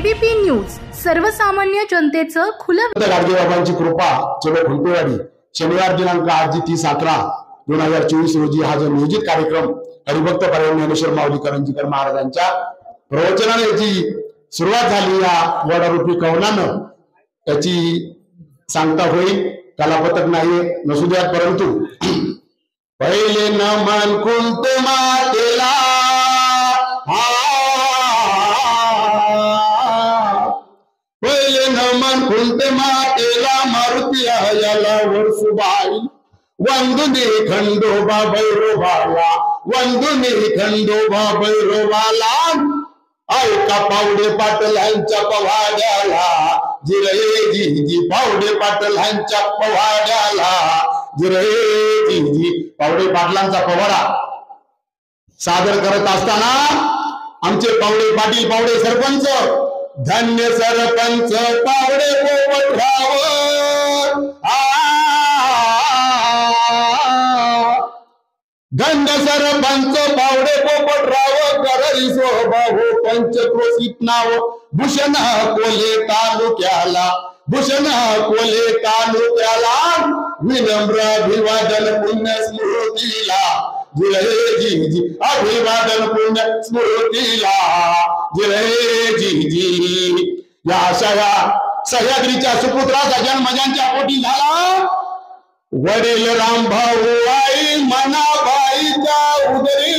ABP news, सर्वसामान्य जनतेचं खुलं. गाडगेबाबांची कृपा. चलो खुंटेवाडी. शनिवार दिनांक 8/10/2024 रोजी हा जो नियोजित कार्यक्रम हरिभक्त परायण ज्ञानेश्वर माऊली करंजीकर महाराजांच्या प्रवचनाने याची सुरुवात झाली. या वडारूपी कवनानं त्याची सांगता होईल. कलापथक नाही नसू द्या, परंतु पहिले नमन कुंट मातेला, पहिले नमन कुंट मातेला, मारुती याला वरसुबाई, वंदुनी खंडोबा भैरोबाला, वंदुनी खंडोबा भैरोबाला, ऐका पावडे पाटलांच्या पवाड्याला, जिरे जी पावडे पाटलांच्या पवाड्याला, जिरे जी पावडे पाटलांचा पवाडा सादर करत असताना आमचे पावडे पाटील, पावडे सरपंच, धन्य सरपंच पावडे पोपटराव, धन्य सरपंच पावडे पोपटराव, कररी स्वभाव पंचक्रोशीत नाव, भूषण कोले तालुक्याला, भूषण कोले तालुक्याला, विनम्र अभिवादन पुण्य स्मृतीला, जिरे जी अभिवादन पुण्य स्मृतीला, जिरे जी. या अशा सह्याद्रीच्या सुपुत्राचा जन्म ज्यांच्या पोटी झाला, वडील रामभाऊ आई मनाबाईच्या उदरी,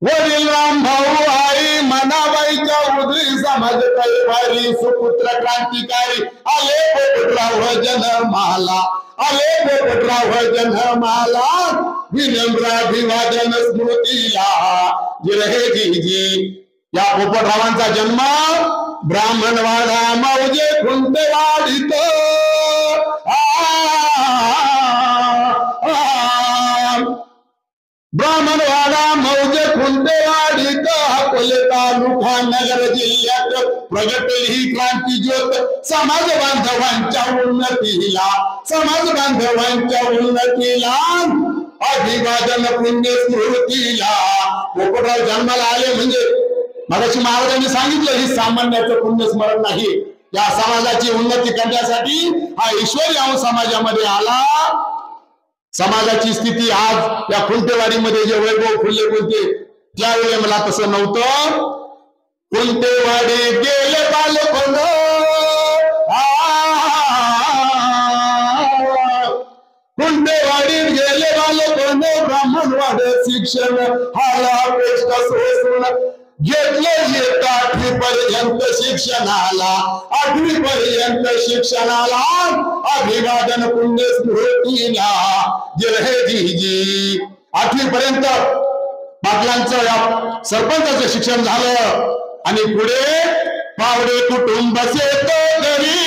वडील रामभाऊ आई मनाबाईच्या उदरी, समाज कैवारी सुपुत्र क्रांतिकारी, आले पोपटराव जन्माला, आले पोपटराव जन्माला, विनम्र अभिवादन स्मृतीला, जिरे जी. या पोपटरावांचा जन्म ब्राह्मणवाडा मौजे खुंटेवाडीत, ब्राह्मणवाडा मौजे खुंटेवाडीत, अकोले तालुका नगर जिल्ह्यात प्रगटली क्रांती ज्योत, समाज बांधवांच्या उन्नतीला, समाज बांधवांच्या उन्नतीला, अभिवादन पुण्य स्मृतीला. पोपटराव जन्माला आले म्हणजे मगाशी महाराजांनी सांगितलं, ही सामान्याचं पुण्यस्मरण नाही. या समाजाची उन्नती करण्यासाठी हा ईश्वरी अंश समाजामध्ये आला. समाजाची स्थिती आज या खुंटेवाडीमध्ये जे वैभव फुलले बोलते त्यावेळी मला तसं नव्हतं. खुंटेवाडी गेले बालपण, खुंटेवाडीत गेले बालपण, ब्राह्मणवाड शिक्षण हाला अपेक्षा सोसून घेतलं येत 8वी पर्यंत शिक्षणाला, 8वी पर्यंत शिक्षणाला, अभिवादन पुण्य स्मृतीला, जिरे जी. 8वी पर्यंत पाटलांचं या सरपंचाचं शिक्षण झालं आणि पुढे पावडे कुटुंब शेत घरी,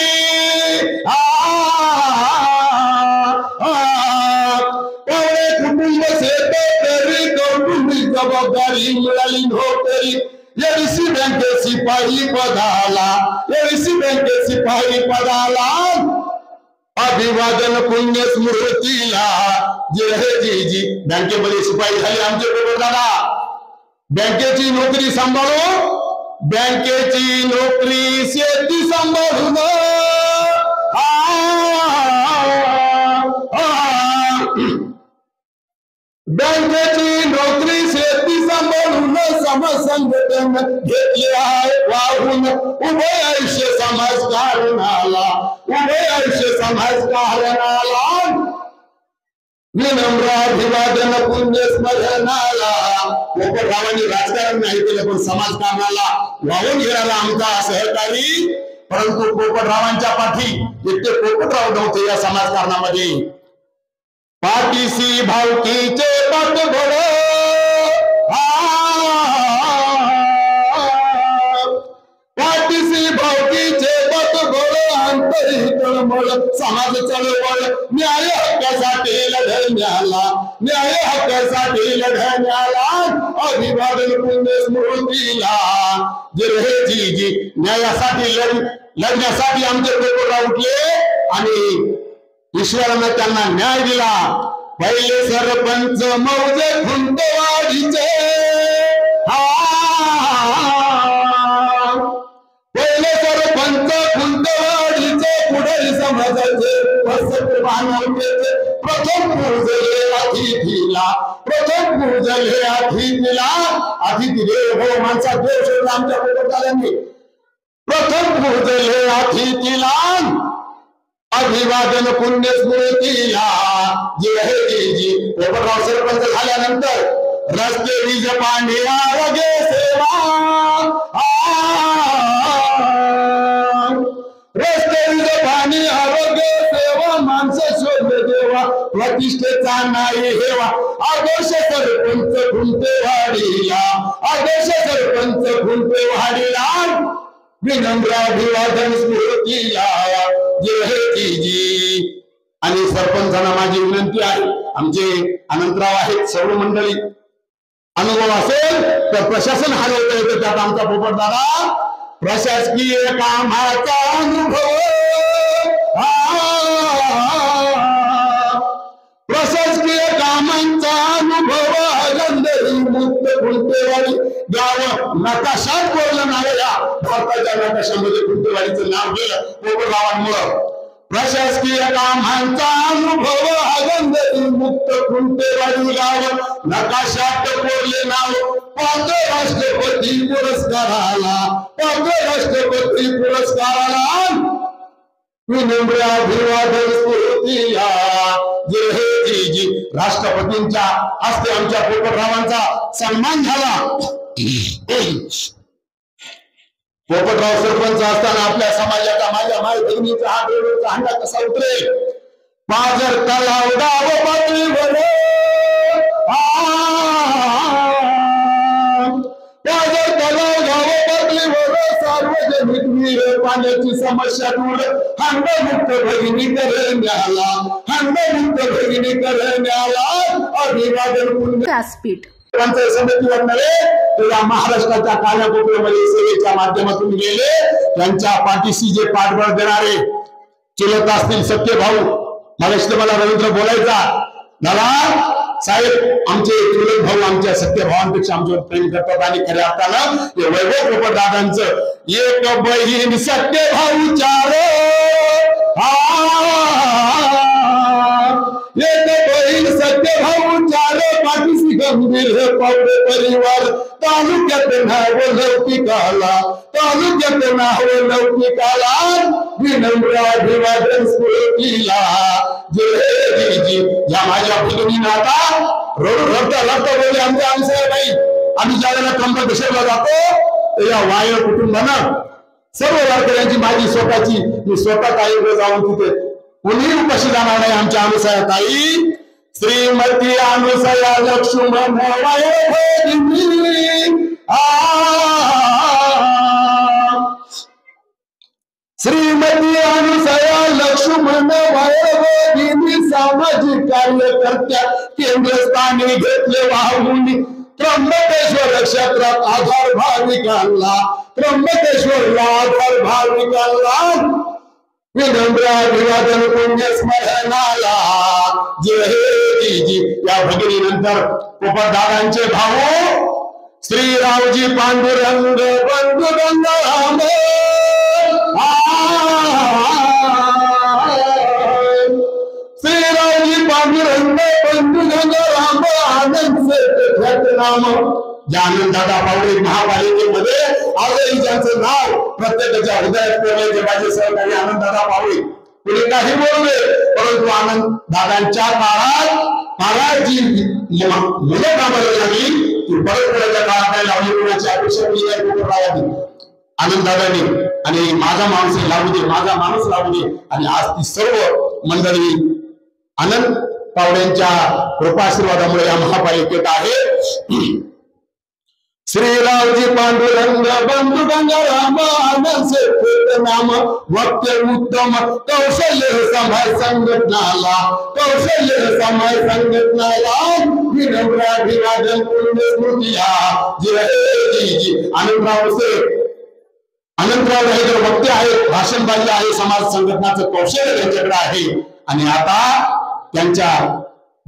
पावडे कुटुंब शेत घरी, कौटुंबिक जबाबदारी मिळाली नोकरी, एडीसी बँके सिपाही पदाला, एडीसी बँके सिपाही पदाला, अभिवादन पुण्य स्मृतीला, जिरे जी. बँकेमध्ये शिपाई झाले आमचे पोपटदादा. बँकेची नोकरी सांभाळून, बँकेची नोकरी शेती सांभाळून, बँकेची नोकरी शेती सांभाळून, समसंघटन घेतले आहे वाहून, उभे आयुष्य समाजकारणाला, उभे आयुष्य समाजकारणाला, विनम्र अभिवादन पुण्य स्मरणाला. पोपटरावांनी राजकारण नाही केलं पण समाजकारणाला वाहून घेणारा आमचा सहकारी. परंतु पोपटरावांच्या पाठी एकटे पोपटराव नव्हते या समाजकारणामध्ये. पाठीशी भावकीचे पाठबळ, पाठीशी भावकीचे पाठबळ, अंतरी तळमळ, समाज चळवळ, न्याय हक्कासाठी लढण्याला, न्याय हक्कासाठी लढण्याला, अभिवादन पुण्य स्मृतीला, जिरे जी. न्यायासाठी लढण्यासाठी आमचे पोपटराव उठले आणि ईश्वरानं त्यांना न्याय दिला. पहिले सरपंच मौजे खुंटवाडीचे, पहिले सरपंच खुंटवाडीचे, पुढे समाजाचे वसत मानवतेचे, प्रथम पूजले अतिथीला, प्रथम पूजले अतिथीला, अतिथी देव हो माणसा देव शोधला आमच्या पोपटरावांनी, प्रथम पूजले अतिथीला, अभिवादन पुण्य स्मृतीला, जी आहे जी पोपटराव सरपंच झाल्यानंतर रस्ते वीज पाणी आरोग्य सेवा, रस्ते वीज पाणी आरोग्य सेवा, माणसं शोधले देवा, प्रतिष्ठेचा नाही हेवा, आदर्श सरपंच खुंटेवाडीला, आदर्श सरपंच खुंटेवाडीला, विनम्र अभिवादन स्मृतीला, जय जी. आणि सरपंचांना माझी विनंती आहे, आमचे अनंतराव आहेत, सर्व मंडळी अनुभव असेल तर प्रशासन हलवता येतं, त्यात आमचा पोपटदादा प्रशासकीय कामाचा अनुभव, प्रशासकीय कामांचा अनुभव, गंधरी मुक्त खुंटेवाडी गाव नकाशात बोललं नाही, या भारताच्या नकाशामध्ये खुंटेवाडीचं नाव गेलं पोपटरावांमुळं. प्रशासकीय कामांचा अनुभव, गंधरी मुक्त खुंटेवाडी गाव नकाशात बोलले नाव, पाच राष्ट्रपती पुरस्काराला, पाच राष्ट्रपती पुरस्काराला, विनम्र अभिवादन स्मृतीला, जय जी. राष्ट्रपतींच्या हस्ते आमच्या पोपटरावांचा सन्मान झाला. पोपटराव सरपंच असताना आपल्या समाजाचा, माझ्या माय बहिणीचा हा देवचा हंडा कसा उतरेल, पाझर तलाव गाव पातळीवर, पाझर तलाव गाव पातळीवर, सार्वजनिक विहीर पाण्याची समस्या दूर, हंडमुक्त भगिनी करण्याला, हंडमुक्त भगिनी करण्याला, अभिवादन पुण्य व्यासपीठ समितीवर नव्हे, या महाराष्ट्राच्या कानाकोपऱ्यामध्ये सेवेच्या माध्यमातून गेले, त्यांच्या पाठीशी जे पाठबळ देणारे चुलत असतील सत्य भाऊ, मला रवींद्र बोलायचा, दादा साहेब आमचे चुलत भाऊ आमच्या सत्य भावांपेक्षा आमच्यावर प्रेम करतात, आणि खऱ्या अर्थानं हे वैभव पोपटदादांचं एक बहीण सत्य भाऊ चार, एक बहीण सत्य भाऊ चार, पाठीशी गंभीर पावडे परिवार, तालुक्यात नाव लौकिकाला, तालुक्यात नाव लौकिकाला, विनम्र अभिवादन स्मृतीला, जय जी. या माझ्या भगिनींना आता रडू रडता बोलले आमच्या आमचं नाही, आम्ही ज्या वेळेला त्र्यंबक बसवला जातो या वायर कुटुंबानं सर्व वारकऱ्यांची माझी स्वतःची, मी स्वतः ताईकडे जाऊन तिथे कोणी उपाशी जाणार नाही. आमच्या अनुसया ताई श्रीमती अनुसया लक्ष्मण श्रीमती अनुसया लक्ष्मण वायवदिनी, सामाजिक कार्यकर्त्या केंद्रस्थानी घेतले वाहून, त्र्यंबकेश्वर क्षेत्रात आधार भाविकांना, त्र्यंबकेश्वरला आधार भाविकांना, विनम्र अभिवादन पुण्य स्मरणाला, जय जी. या भगिनीनंतर पोपटदादांचे भाऊ श्रीरावजी पांडुरंग बंधू गंगाराम, श्रीरावजी पांडुरंग बंधू गंगाराम, आनंद नाम जानन दादा पावडे महापालिकेमध्ये आजही ज्यांचं नाव प्रत्येकाच्या हृदयात कोरले, माझे सहकारी आनंद दादा पावडे, कुणी काही बोलले, परंतु आनंद दादांच्या काळात महाराजजी मुलं कामाला लागली, ती परत पुढच्या काळात नाही लावली, कोणाची अपेक्षा केली नाही पोपटरावांनी, आनंद दादांनी, आणि माझा माणूस लागू दे, माझा माणूस लागू दे, आणि आज ती सर्व मंडळी आनंद पावड्यांच्या कृपाशीर्वादामुळे या महापालिकेत आहे. श्रीरावजी पांडुरंग बंधू गंगाराम, आनंद नाम वक्ते उत्तम, कौशल्य समाज संघटनाला, कौशल्य समाज संघटनाला, विनम्र अभिवादन पुण्य स्मृतीला, जय जी. अनंतराव हे जर वक्ते आहेत, भाषणबाजी आहे, समाज संघटनाचं कौशल्य त्यांच्याकडे आहे, आणि आता त्यांच्या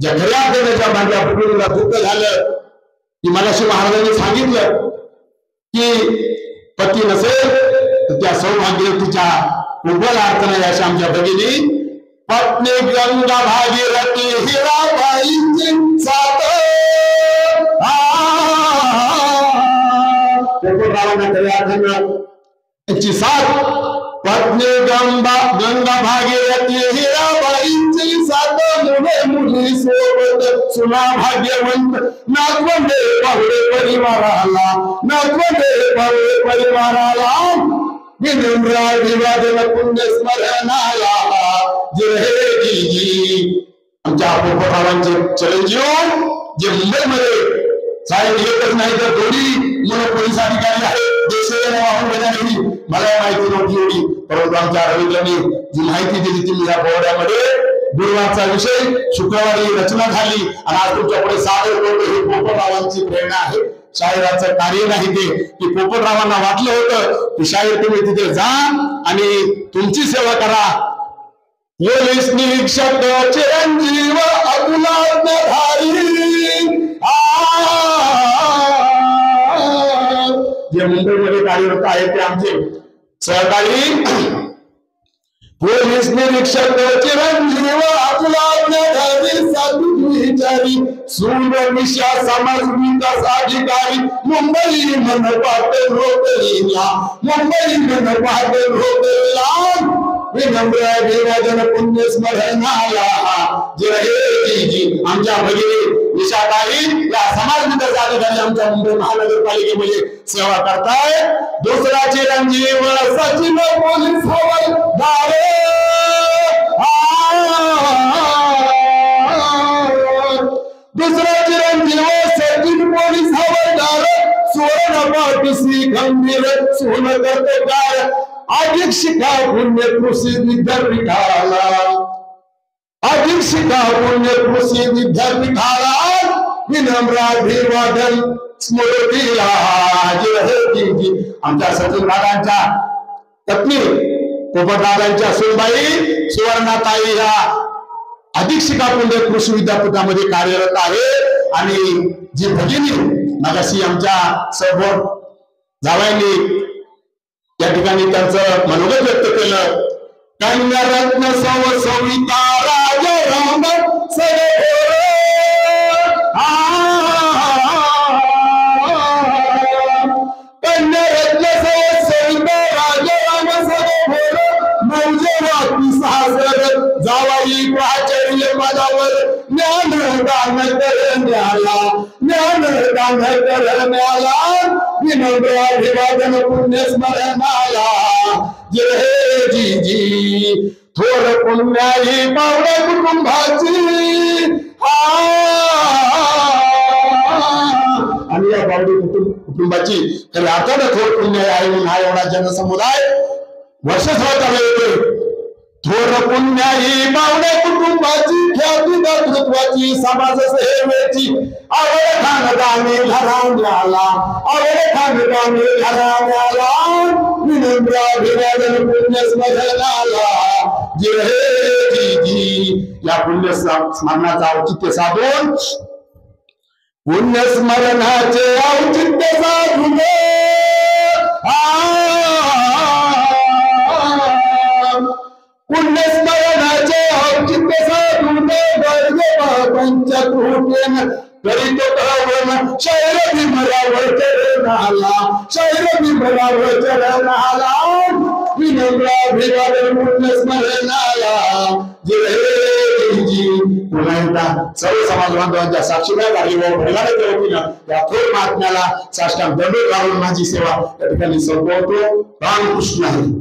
ज्या खऱ्या अर्थाच्या भांड्या फुटून दुःख झालं की मगाशी महाराजांनी सांगितलं की पती नसेल तर त्या सौभाग्यवतीच्या उज्ज्वल अर्थाने अशा आमच्या भगिनी पत्नी गंगा भागीरथी हिराबाईंची साथ त्याची साथ पत्नी गंगा भागीरथी हिराबाईंची साथ मुली सोबत सुना भाग्यवंत नागवंडे पाहुणे परिवाराला नागवंडे पाहुणे परिवाराला विनम्र अभिवादन पुण्य स्मरणाला आमच्या पोपटरावांचे चिरंजीव जे मुंबईमध्ये साहेब एकच नाही तर दोन्ही पोलीस अधिकारी आहेत देशाला वाहून घेण्यासाठी मला माहिती नव्हती एवढी, परंतु आमच्या रवींद्रनी जी माहिती दिली ती या बोर्डामध्ये गुरुवारचा विषय शुक्रवारी रचना झाली आणि आज तुमच्या पुढे सादर करतो. ही पोपटरावांची प्रेरणा आहे, शाहिराचं कार्य नाही ते की पोपटरावांना वाटलं होतं की शाहीर तुम्ही तिथे जा आणि तुमची सेवा करा. पोलीस निरीक्षक चिरंजीव अबुलाधारी जे मुंबईमध्ये कार्यरत आहेत ते आमचे सहकारी पोलीस निरीक्षक चिरंजीव अबुलाधारी साधुचारी सूर्यविषा समाज विकास अधिकारी मुंबई मनपात रोकलेला मुंबई मनपात रोकलेला विनम्र अभिवादन पुण्य स्मरणाला आमच्या भगिनी निशाताई या समाज विकास अधिकारी आमच्या मुंबई महानगरपालिकेमध्ये सेवा करताय. दुसरा चिरंजीव सचिन पोलीस हवालदार दुसरा चिरंजीव सचिन पोलीस हवालदार सुवर्ण पाठीसी गंभीर सोन कर्तकार अधीक्षिका पुण्य कृषी विद्यापीठाला अधीक्षिका पुण्य कृषी विद्यापीठाला विनम्र अभिवादन स्मृतीला. आमच्या सचिन दादांच्या पत्नी पोपटदादांच्या सुनबाई सुवर्णाताई या अधीक्षिका पुण्य कृषी विद्यापीठामध्ये कार्यरत आहे. आणि जी भगिनी मगाशी आमच्या समोर जावयांनी या ठिकाणी त्यांचं मनोगत व्यक्त केलं. कन्यारत्न सविता राजाराम कन्यारत्न सविता राजाराम मौजवाती सासर जावाई प्राचार्य पदावर ज्ञानदान करण्याला ज्ञानदान करण्याला विनम्र अभिवादन पुण्य स्मरणाला जी थोर पुण्याही पावडा कुटुंबाची आणि या पावडी कुटुंबाची तर अर्थात थोर पुण्य आहे म्हणून हा एवढा जनसमुदाय वर्ष येतोय. थोर पुण्याही पावड्या कुटुंबाची ख्याती दातृत्वाची समाज सेवेची आवड खानदानी घराण्याला आवड खानदानी घराण्याला विनम्र अभिवादन पुण्य स्मरणाला या पुण्य स्मरणाचं औचित्य साधून पुण्य स्मरणाचे औचित्य साधून पुण्यस्मरणाचे औचित्य साधून पंचकृतेन करीत भावन शैर विमलावर चरणाला शैर विमलावर चरणाला विनम्र अभिवादन पुण्य स्मरणाला पुन्हा एकदा सर्व समाज बांधवांच्या साक्षीदार आणि भरगाड्याच्या वतीनं या थोर महात्म्याला साष्टांग दंडवत घालून माझी सेवा या ठिकाणी संपवतो. रामकृष्ण हरी.